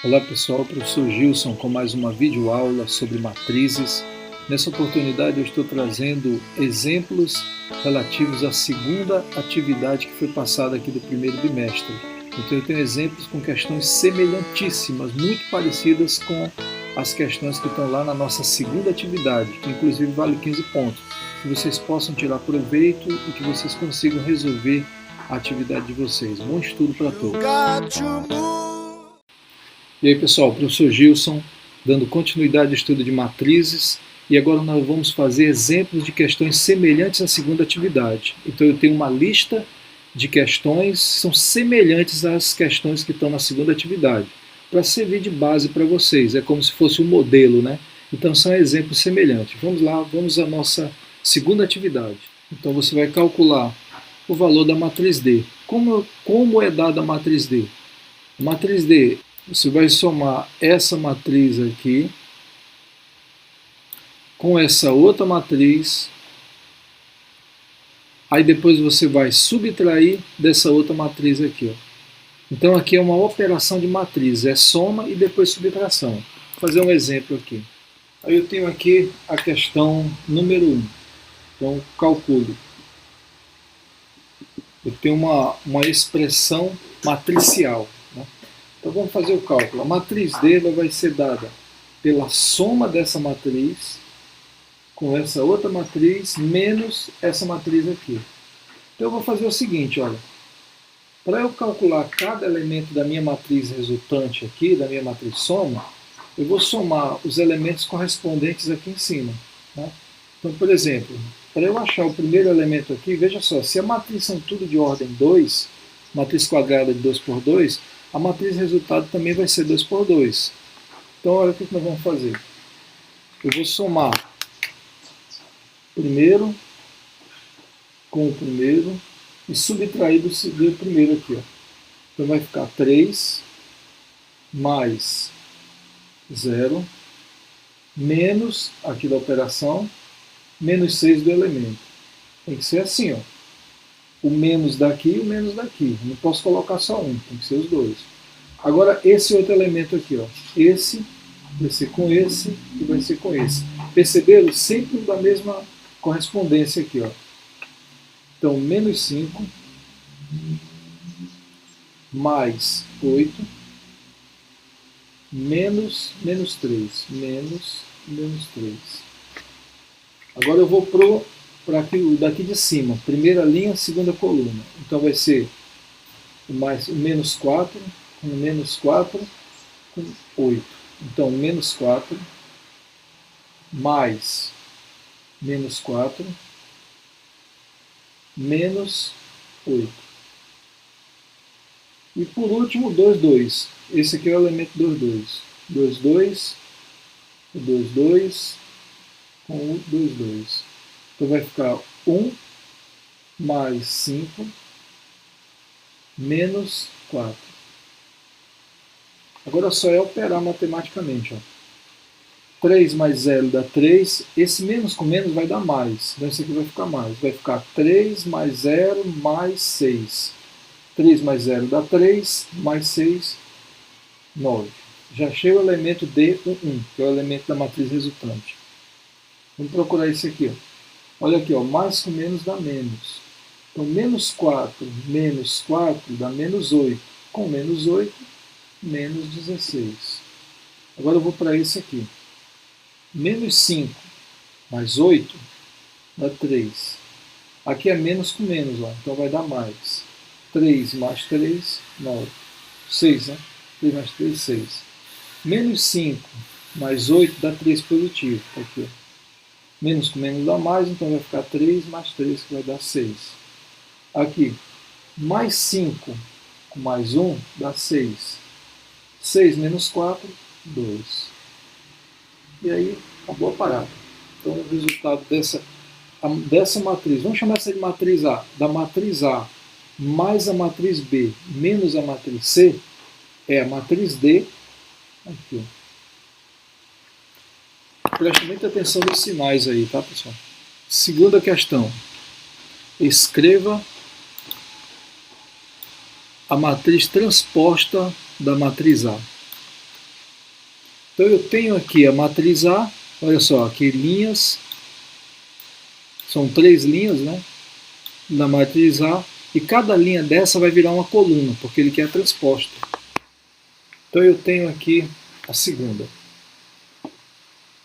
Olá pessoal, professor Gilson com mais uma videoaula sobre matrizes. Nessa oportunidade eu estou trazendo exemplos relativos à segunda atividade que foi passada aqui do primeiro bimestre. Então eu tenho exemplos com questões semelhantíssimas, muito parecidas com as questões que estão lá na nossa segunda atividade, que inclusive vale 15 pontos, que vocês possam tirar proveito e que vocês consigam resolver a atividade de vocês. Bom estudo para todos! E aí pessoal, professor Gilson, dando continuidade ao estudo de matrizes, e agora nós vamos fazer exemplos de questões semelhantes à segunda atividade. Então eu tenho uma lista de questões que são semelhantes às questões que estão na segunda atividade, para servir de base para vocês, é como se fosse um modelo, né? Então são exemplos semelhantes. Vamos lá, vamos à nossa segunda atividade. Então você vai calcular o valor da matriz D. Como é dada a matriz D? A matriz D, você vai somar essa matriz aqui com essa outra matriz, aí depois você vai subtrair dessa outra matriz aqui. Ó. Então aqui é uma operação de matriz, é soma e depois subtração. Vou fazer um exemplo aqui. Aí eu tenho aqui a questão número 1. Então calculo. Eu tenho uma expressão matricial. Né? Então vamos fazer o cálculo. A matriz D vai ser dada pela soma dessa matriz com essa outra matriz menos essa matriz aqui. Então eu vou fazer o seguinte, olha. Para eu calcular cada elemento da minha matriz resultante aqui, da minha matriz soma, eu vou somar os elementos correspondentes aqui em cima. Né? Então, por exemplo, para eu achar o primeiro elemento aqui, veja só, se a matriz são tudo de ordem 2, matriz quadrada de 2 por 2, a matriz resultado também vai ser 2 por 2. Então, olha o que nós vamos fazer. Eu vou somar primeiro com o primeiro e subtrair do primeiro aqui. Ó. Então vai ficar 3 mais 0 menos, aqui da operação, menos 6 do elemento. Tem que ser assim, ó. O menos daqui e o menos daqui. Não posso colocar só um, tem que ser os dois. Agora, esse outro elemento aqui, ó. Esse vai ser com esse e vai ser com esse. Perceberam? Sempre da mesma correspondência aqui, ó. Então, menos 5 mais 8 menos 3. Menos 3. Agora eu vou para aqui, daqui de cima. Primeira linha, segunda coluna. Então vai ser o menos 4 com menos 4 com 8. Então, menos 4 mais menos 4 menos 8. E por último, 2, 2. Esse aqui é o elemento 2, 2. 2, 2, 2, 2, com 1, 2, 2. Então vai ficar 1 mais 5 menos 4. Agora só é operar matematicamente. Ó. 3 mais 0 dá 3. Esse menos com menos vai dar mais. Então esse aqui vai ficar mais. Vai ficar 3 mais 0 mais 6. 3 mais 0 dá 3, mais 6, 9. Já achei o elemento D11, que é o elemento da matriz resultante. Vamos procurar esse aqui. Ó. Olha aqui, ó, mais com menos dá menos. Então, menos 4 dá menos 8. Com menos 8, menos 16. Agora eu vou para esse aqui. Menos 5 mais 8 dá 3. Aqui é menos com menos, ó, então vai dar mais. 3 mais 3, 9. 6, né? 3 mais 3, 6. Menos 5 mais 8 dá 3 positivo. Tá aqui. Menos com menos dá mais, então vai ficar 3 mais 3, que vai dar 6. Aqui, mais 5 com mais 1 dá 6. 6 menos 4, 2. E aí, acabou a parada. Então, o resultado dessa matriz, vamos chamar essa de matriz A, da matriz A mais a matriz B menos a matriz C, é a matriz D. Aqui. Preste muita atenção nos sinais aí, tá, pessoal? Segunda questão. Escreva a matriz transposta da matriz A. Então eu tenho aqui a matriz A, olha só, aqui linhas, são 3 linhas, né, da matriz A, e cada linha dessa vai virar uma coluna, porque ele quer a transposta. Então eu tenho aqui a segunda.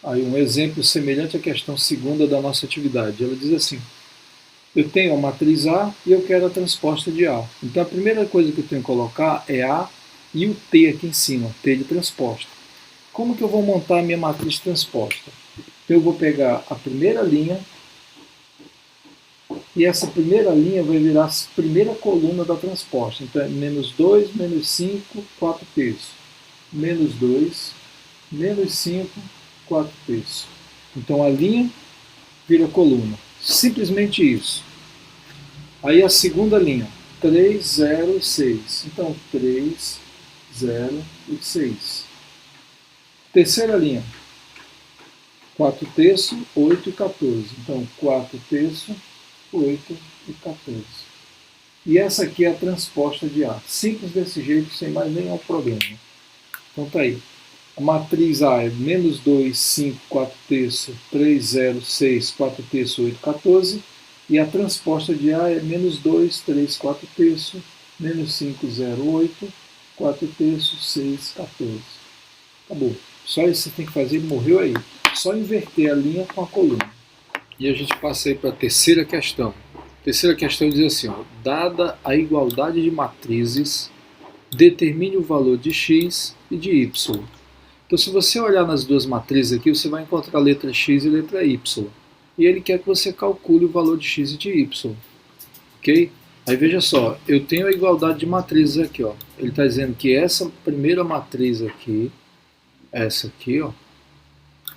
Aí um exemplo semelhante à questão segunda da nossa atividade. Ela diz assim: eu tenho a matriz A e eu quero a transposta de A. Então a primeira coisa que eu tenho que colocar é A e o T aqui em cima, T de transposta. Como que eu vou montar a minha matriz transposta? Eu vou pegar a primeira linha e essa primeira linha vai virar a primeira coluna da transposta. Então é menos 2, menos 5, 4 terços. Menos 2, menos 5, 4 terços. Então a linha vira coluna. Simplesmente isso. Aí a segunda linha, 3, 0 e 6. Então 3, 0 e 6. Terceira linha, 4 terços, 8 e 14. Então 4 terços, 8 e 14. E essa aqui é a transposta de A. Simples desse jeito, sem mais nenhum problema. Então tá aí. A matriz A é menos 2, 5, 4 terços, 3, 0, 6, 4 terços, 8, 14. E a transposta de A é menos 2, 3, 4 terços, menos 5, 0, 8, 4 terços, 6, 14. Acabou. Só isso você tem que fazer, morreu aí. Só inverter a linha com a coluna. E a gente passa aí para a terceira questão. A terceira questão diz assim, ó, dada a igualdade de matrizes, determine o valor de x e de y. Então, se você olhar nas duas matrizes aqui, você vai encontrar a letra x e a letra y. E ele quer que você calcule o valor de x e de y. Ok? Aí veja só, eu tenho a igualdade de matrizes aqui. Ó. Ele está dizendo que essa primeira matriz aqui, essa aqui, ó,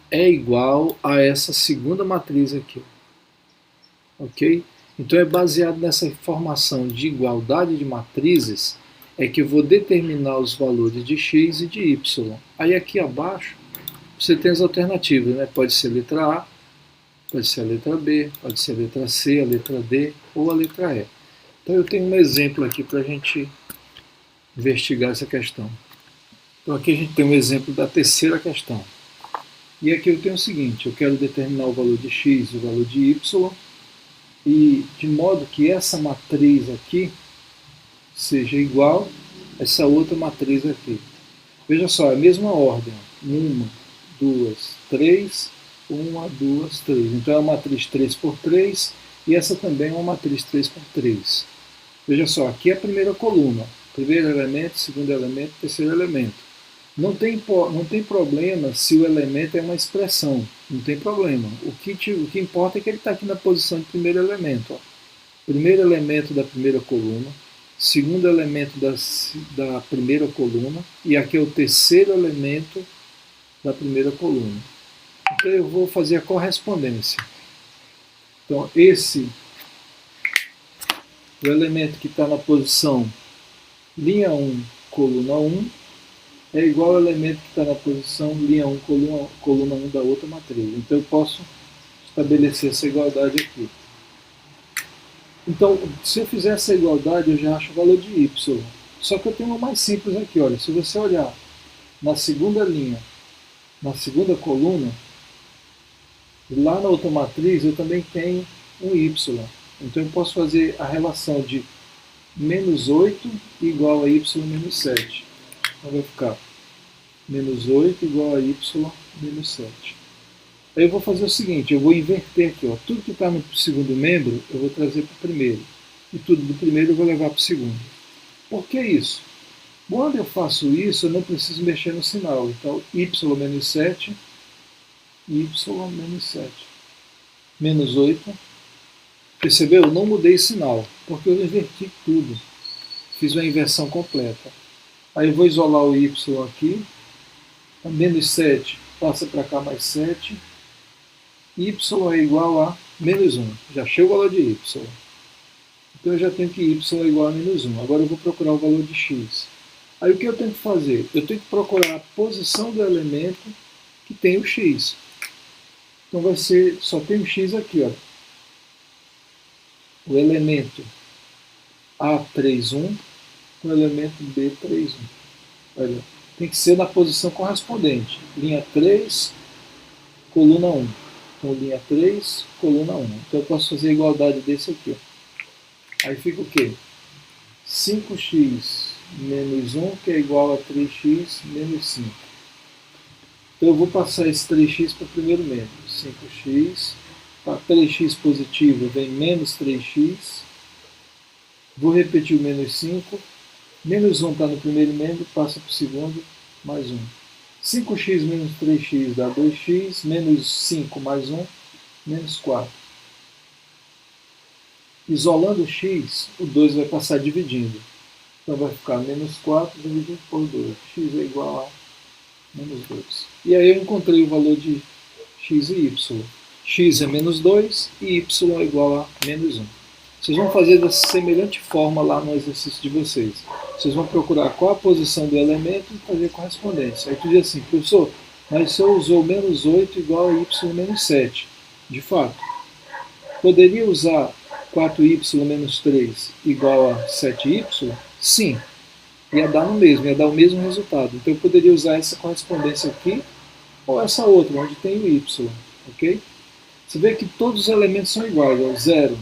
é igual a essa segunda matriz aqui. Ok? Então é baseado nessa informação de igualdade de matrizes é que eu vou determinar os valores de x e de y. Aí aqui abaixo você tem as alternativas, né? Pode ser a letra A, pode ser a letra B, pode ser a letra C, a letra D ou a letra E. Então eu tenho um exemplo aqui para a gente investigar essa questão. Então aqui a gente tem um exemplo da terceira questão. E aqui eu tenho o seguinte, eu quero determinar o valor de x e o valor de y, e de modo que essa matriz aqui seja igual a essa outra matriz aqui. Veja só, é a mesma ordem. 1, 2, 3, 1, 2, 3. Então é uma matriz 3 por 3 e essa também é uma matriz 3 por 3. Veja só, aqui é a primeira coluna. Primeiro elemento, segundo elemento, terceiro elemento. Não tem problema se o elemento é uma expressão. Não tem problema. O que importa é que ele está aqui na posição de primeiro elemento. Ó. Primeiro elemento da primeira coluna, segundo elemento da primeira coluna, e aqui é o terceiro elemento da primeira coluna. Então eu vou fazer a correspondência. Então o elemento que está na posição linha 1, coluna 1, é igual ao elemento que está na posição linha 1, coluna 1 da outra matriz. Então eu posso estabelecer essa igualdade aqui. Então, se eu fizer essa igualdade, eu já acho o valor de y. Só que eu tenho uma mais simples aqui. Olha, se você olhar na segunda linha, na segunda coluna, lá na outra matriz eu também tenho um y. Então eu posso fazer a relação de menos 8 igual a y menos 7. Então vai ficar menos 8 igual a y menos 7. Aí eu vou fazer o seguinte, eu vou inverter aqui. Ó, tudo que está no segundo membro eu vou trazer para o primeiro. E tudo do primeiro eu vou levar para o segundo. Por que isso? Quando eu faço isso, eu não preciso mexer no sinal. Então, y menos 7, y menos 7. Menos 8. Percebeu? Eu não mudei sinal, porque eu inverti tudo. Fiz uma inversão completa. Aí eu vou isolar o y aqui. Menos 7 passa para cá mais 7. Y é igual a menos 1. Já achei o valor de y. Então eu já tenho que y é igual a menos 1. Agora eu vou procurar o valor de x. Aí o que eu tenho que fazer? Eu tenho que procurar a posição do elemento que tem o x. Então vai ser, só tem o x aqui, ó. O elemento A31 com o elemento B31. Olha, tem que ser na posição correspondente. Linha 3, coluna 1. Então, linha 3, coluna 1. Então, eu posso fazer a igualdade desse aqui. Ó. Aí fica o quê? 5x menos 1, que é igual a 3x menos 5. Então, eu vou passar esse 3x para o primeiro membro. 5x, para 3x positivo, vem menos 3x. Vou repetir o menos 5. Menos 1 está no primeiro membro, passa para o segundo, mais 1. 5x menos 3x dá 2x, menos 5 mais 1, menos 4. Isolando o x, o 2 vai passar dividindo. Então vai ficar menos 4 dividido por 2. X é igual a menos 2. E aí eu encontrei o valor de x e y. X é menos 2 e y é igual a menos 1. Vocês vão fazer dessa semelhante forma lá no exercício de vocês. Vocês vão procurar qual a posição do elemento e fazer correspondência. Aí tu diz assim, professor, mas se eu usou menos 8 igual a y menos 7. De fato, poderia usar 4y menos 3 igual a 7y? Sim, ia dar no mesmo, ia dar o mesmo resultado. Então eu poderia usar essa correspondência aqui ou essa outra, onde tem o y. Ok? Você vê que todos os elementos são iguais. Ó, 0,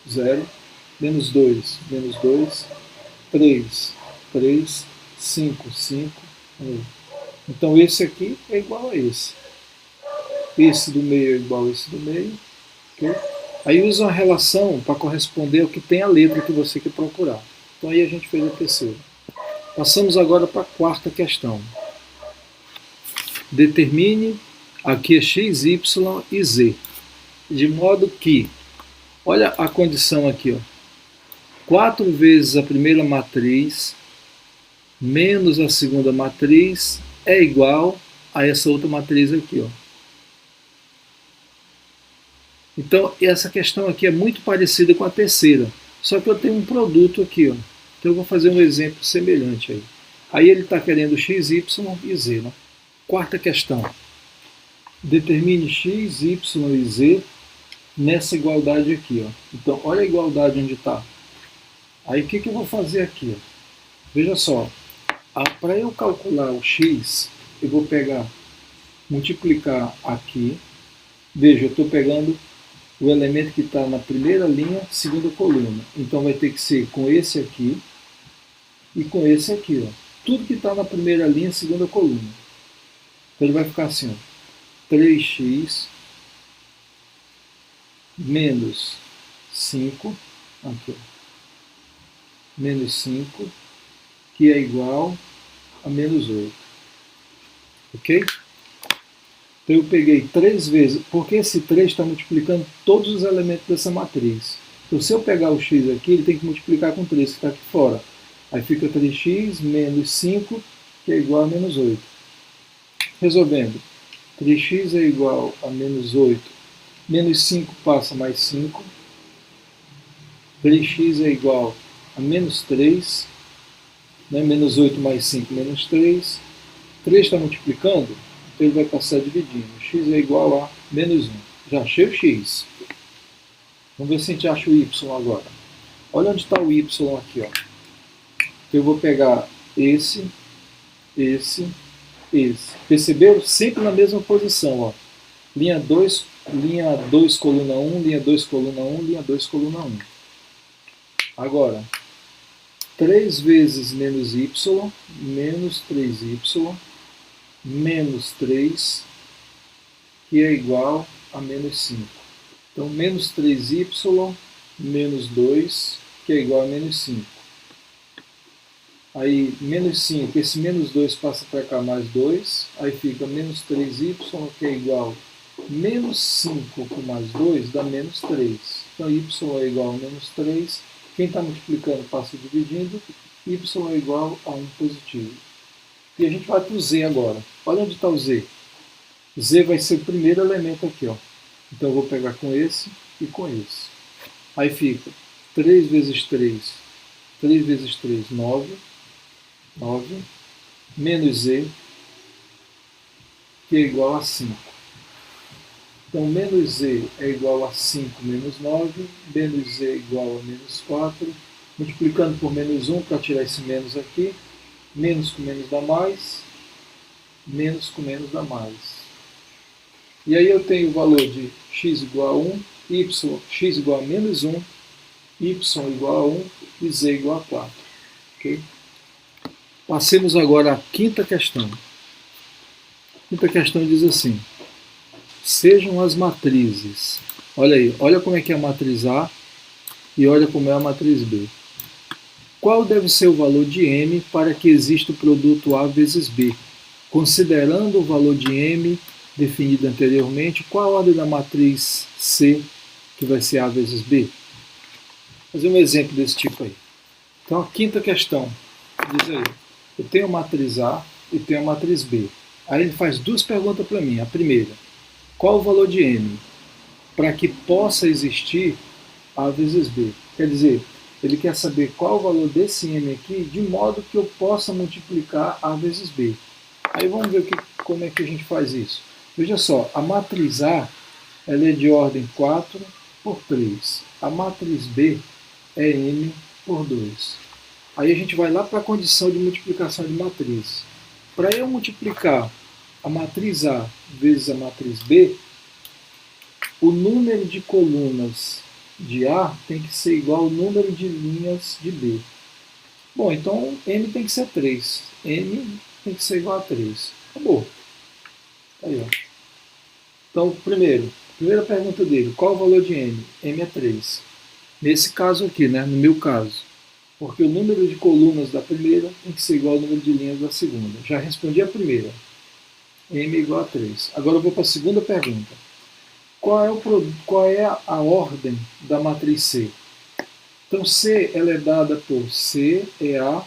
0, menos 2, menos 2, 3, 3, 5, 5, 1. Então esse aqui é igual a esse. Esse do meio é igual a esse do meio. Okay? Aí usa uma relação para corresponder ao que tem a letra que você quer procurar. Então aí a gente fez a terceira. Passamos agora para a quarta questão. Determine, aqui é x, y e z. De modo que, olha a condição aqui, ó. 4 vezes a primeira matriz menos a segunda matriz é igual a essa outra matriz aqui, ó. Então, essa questão aqui é muito parecida com a terceira, só que eu tenho um produto aqui, ó. Então eu vou fazer um exemplo semelhante aí. Aí ele está querendo x, y e z, né? Quarta questão. Determine x, y e z nessa igualdade aqui, ó. Então, olha a igualdade onde está. Aí o que eu vou fazer aqui? Ó? Veja só, para eu calcular o x, eu vou pegar, multiplicar aqui. Veja, eu estou pegando o elemento que está na primeira linha, segunda coluna. Então vai ter que ser com esse aqui e com esse aqui. Ó. Tudo que está na primeira linha, segunda coluna. Então ele vai ficar assim, ó, 3x menos 5, aqui, menos 5, que é igual a menos 8. Ok? Então eu peguei 3 vezes, porque esse 3 está multiplicando todos os elementos dessa matriz. Então se eu pegar o x aqui, ele tem que multiplicar com 3, que está aqui fora. Aí fica 3x menos 5, que é igual a menos 8. Resolvendo, 3x é igual a menos 8. Menos 5 passa mais 5. 3x é igual a menos 3. Né? Menos 8 mais 5, menos 3. 3 está multiplicando, então ele vai passar dividindo. X é igual a menos 1. Já achei o x. Vamos ver se a gente acha o y agora. Olha onde está o y aqui. Ó. Então eu vou pegar esse. Perceberam? Sempre na mesma posição. Ó. Linha 2, coluna 1, linha 2, coluna 1, linha 2, coluna 1. Agora, 3 vezes menos y, menos 3y, menos 3, que é igual a menos 5. Então, menos 3y, menos 2, que é igual a menos 5. Aí, menos 5, esse menos 2 passa para cá mais 2, aí fica menos 3y, que é igual a menos 5 com mais 2, dá menos 3. Então, y é igual a menos 3. Quem está multiplicando passa dividindo, y é igual a 1 positivo. E a gente vai para o z agora. Olha onde está o z. Z vai ser o primeiro elemento aqui. Ó. Então eu vou pegar com esse e com esse. Aí fica 3 vezes 3, 3 vezes 3, 9. 9, menos z, que é igual a 5. Então, menos z é igual a 5 menos 9, menos z é igual a menos 4, multiplicando por menos 1 para tirar esse menos aqui, Menos com menos dá mais, menos com menos dá mais. E aí eu tenho o valor de x igual a 1, x igual a menos 1, y igual a 1 e z igual a 4. Okay? Passemos agora à quinta questão. A quinta questão diz assim: sejam as matrizes. Olha aí, olha como é que é a matriz A e olha como é a matriz B. Qual deve ser o valor de M para que exista o produto A vezes B? Considerando o valor de M definido anteriormente, qual a ordem da matriz C, que vai ser A vezes B? Vou fazer um exemplo desse tipo aí. Então, a quinta questão diz aí: eu tenho a matriz A e tenho a matriz B. Aí ele faz duas perguntas para mim. A primeira: qual o valor de M para que possa existir A vezes B? Quer dizer, ele quer saber qual o valor desse M aqui, de modo que eu possa multiplicar A vezes B. Aí vamos ver como é que a gente faz isso. Veja só, a matriz A ela é de ordem 4 por 3. A matriz B é M por 2. Aí a gente vai lá para a condição de multiplicação de matrizes. Para eu multiplicar a matriz A vezes a matriz B, o número de colunas de A tem que ser igual ao número de linhas de B. Bom, então M tem que ser 3. M tem que ser igual a 3. Acabou. Aí, ó. Então, primeira pergunta dele: qual o valor de M? M é 3. Nesse caso aqui, né, no meu caso, porque o número de colunas da primeira tem que ser igual ao número de linhas da segunda. Já respondi a primeira. M é igual a 3. Agora eu vou para a segunda pergunta. Qual é a ordem da matriz C? Então, C ela é dada por C é A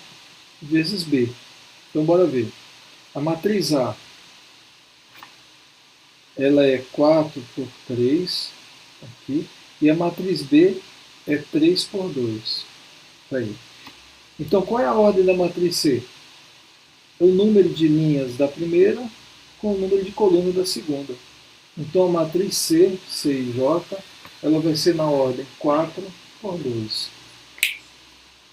vezes B. Então, bora ver. A matriz A ela é 4 por 3, aqui, e a matriz B é 3 por 2. Aí. Então, qual é a ordem da matriz C? O número de linhas da primeira com o número de colunas da segunda. Então, a matriz C, C e J, ela vai ser na ordem 4 por 2.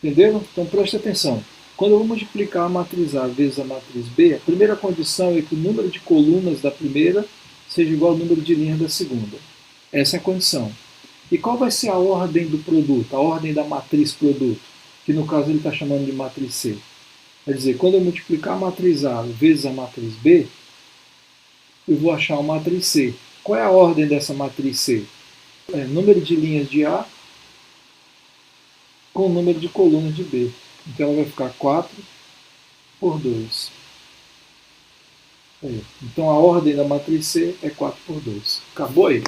Entenderam? Então, preste atenção. Quando eu vou multiplicar a matriz A vezes a matriz B, a primeira condição é que o número de colunas da primeira seja igual ao número de linhas da segunda. Essa é a condição. E qual vai ser a ordem do produto, a ordem da matriz produto? Que no caso ele está chamando de matriz C. Quer dizer, quando eu multiplicar a matriz A vezes a matriz B, eu vou achar uma matriz C. Qual é a ordem dessa matriz C? Número de linhas de A com o número de colunas de B. Então ela vai ficar 4 por 2. Então a ordem da matriz C é 4 por 2. Acabou aí.